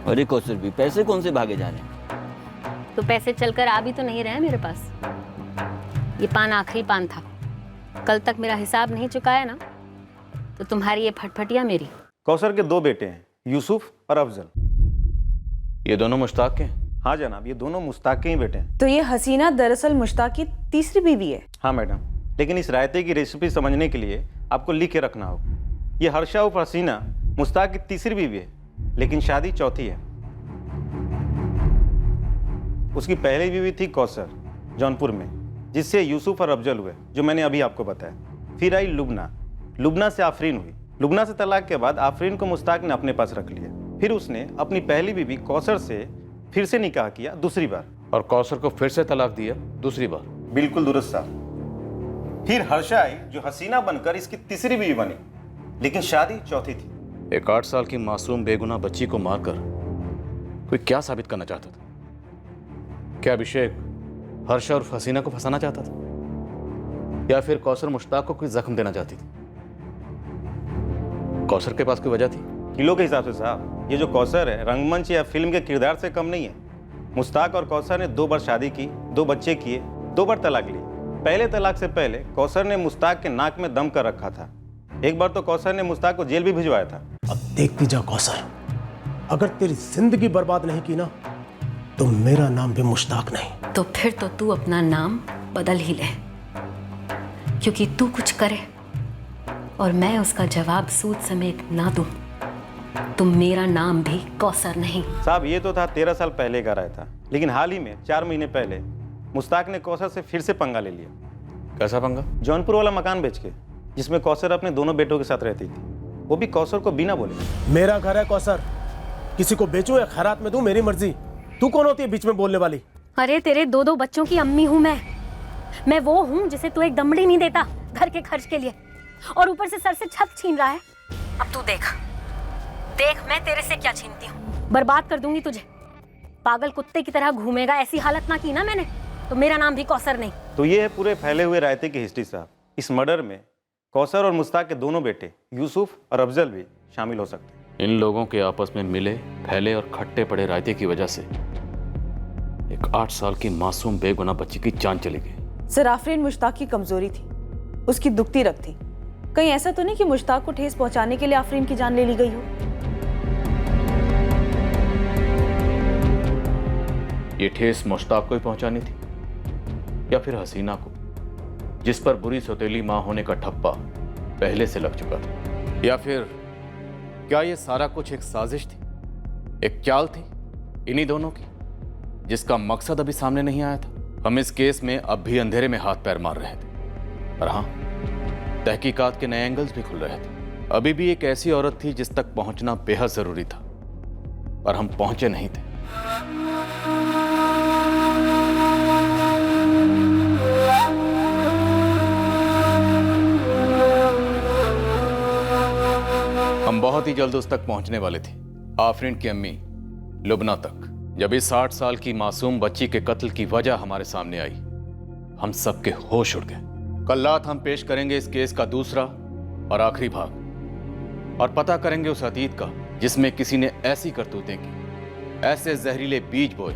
Speaker 17: अरे कौसर भी, पैसे कौन से भागे जाने?
Speaker 3: तो पैसे चलकर आ भी तो नहीं रहे मेरे पास। ये पान आखिरी पान था। कल तक मेरा हिसाब नहीं चुकाया ना तो तुम्हारी ये फटफटिया मेरी।
Speaker 15: कौसर के 2 बेटे हैं, यूसुफ और अफजल।
Speaker 4: ये दोनों मुश्ताक के?
Speaker 15: हाँ जनाब, ये दोनों मुश्ताक के ही बेटे हैं।
Speaker 2: तो ये हसीना दरअसल मुश्ताक की तीसरी बीवी है?
Speaker 15: हाँ मैडम, लेकिन इस रायते की रेसिपी समझने के लिए आपको लिख के रखना होगा। ये हर्षा उर्फ हसीना मुश्ताक की तीसरी बीवी है, लेकिन शादी चौथी है। उसकी पहली बीवी थी कौसर जौनपुर में, जिससे यूसुफ और अफजल हुए, जो मैंने अभी आपको बताया। फिर आई लुबना से आफरीन हुई। लुबना से तलाक के बाद आफरीन को मुश्ताक ने अपने पास रख लिया। फिर उसने अपनी पहली बीवी कौसर से फिर से निकाह किया दूसरी बार,
Speaker 4: और कौसर को फिर से तलाक दिया दूसरी बार।
Speaker 15: बिल्कुल दुरुस्त साहब। फिर हर्षा आई, जो हसीना बनकर इसकी तीसरी बीवी बनी, लेकिन शादी चौथी थी।
Speaker 4: एक 8 साल की मासूम बेगुनाह बच्ची को मारकर कोई क्या साबित करना चाहता था? क्या अभिषेक हर्षा और हसीना को फंसाना चाहता था, या फिर कौसर मुश्ताक को कोई जख्म देना चाहती थी? कौसर के पास कोई वजह थी?
Speaker 15: किलो के हिसाब से साहब, ये जो कौसर है रंगमंच या फिल्म के किरदार से कम नहीं है। मुश्ताक और कौसर ने 2 बार शादी की, 2 बच्चे किए, 2 बार तलाक ली। पहले तलाक से पहले कौसर ने मुश्ताक के नाक में दम कर रखा था। एक बार तो कौसर ने मुश्ताक को जेल भी भिजवाया था।
Speaker 7: अब देखती जा कौसर, अगर तेरी जिंदगी बर्बाद नहीं की ना तो मेरा नाम भी मुश्ताक नहीं।
Speaker 3: तो फिर तो तू अपना नाम बदल ही ले, क्योंकि तू कुछ करे और मैं उसका जवाब सूद समेत ना दूं तो मेरा नाम भी कौसर नहीं।
Speaker 15: साहब, ये तो था 13 साल पहले का राय था, लेकिन हाल ही में 4 महीने पहले मुश्ताक ने कौसर से फिर से पंगा ले लिया।
Speaker 4: कैसा पंगा?
Speaker 15: जौनपुर वाला मकान बेच के, जिसमें कौसर अपने दोनों बेटों के साथ रहती थी, वो भी कौसर को बिना बोले।
Speaker 7: मेरा घर है कौसर, किसी को बेचूं या खैरात में दूं मेरी मर्जी। तू कौन होती है बीच में बोलने वाली?
Speaker 3: अरे तेरे 2 बच्चों की अम्मी हूँ मैं वो हूँ जिसे तू एक दमड़ी नहीं देता घर के खर्च के लिए, और ऊपर से सर से छत छीन रहा है। अब तू देख मैं तेरे से क्या छीनती हूँ। बर्बाद कर दूंगी तुझे। पागल कुत्ते की तरह घूमेगा, ऐसी हालत ना की ना मैंने तो मेरा नाम भी कौसर नहीं।
Speaker 15: तो ये है पूरे फैले हुए रायते की हिस्ट्री साहब। इस मर्डर में कौसर और मुश्ताक के दोनों बेटे यूसुफ और अफजल भी शामिल हो सकते हैं।
Speaker 4: इन लोगों के आपस में मिले, फैले और खट्टे पड़े रायते की वजह से एक 8 साल की मासूम बेगुनाह बच्ची की जान चली गई।
Speaker 2: सर, आफरीन मुश्ताक की कमजोरी थी, उसकी दुखती रग थी। कहीं ऐसा तो नहीं कि मुश्ताक को ठेस पहुंचाने के लिए आफरीन की जान ले ली गई हो?
Speaker 4: ये ठेस मुश्ताक को ही पहुंचानी थी, या फिर हसीना को, जिस पर बुरी सौतेली मां होने का ठप्पा पहले से लग चुका था? या फिर क्या ये सारा कुछ एक साजिश थी, एक चाल थी इन्हीं दोनों की, जिसका मकसद अभी सामने नहीं आया था? हम इस केस में अब भी अंधेरे में हाथ पैर मार रहे थे, और हाँ, तहकीकात के नए एंगल्स भी खुल रहे थे। अभी भी एक ऐसी औरत थी जिस तक पहुंचना बेहद जरूरी था, और हम पहुंचे नहीं थे। हम बहुत ही जल्द उस तक पहुंचने वाले थे, आफरीन की अम्मी लुबना तक। जब इस 8 साल की मासूम बच्ची के कत्ल की वजह हमारे सामने आई, हम सबके होश उड़ गए। कल रात हम पेश करेंगे इस केस का दूसरा और आखिरी भाग और पता करेंगे उस अतीत का जिसमें किसी ने ऐसी करतूतें की, ऐसे जहरीले बीज बोए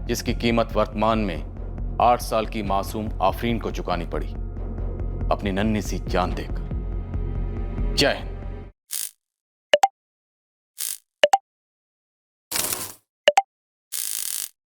Speaker 4: जिसकी कीमत वर्तमान में 8 साल की मासूम आफरीन को चुकानी पड़ी, अपनी नन्ही सी जान देकर। जय हिंद।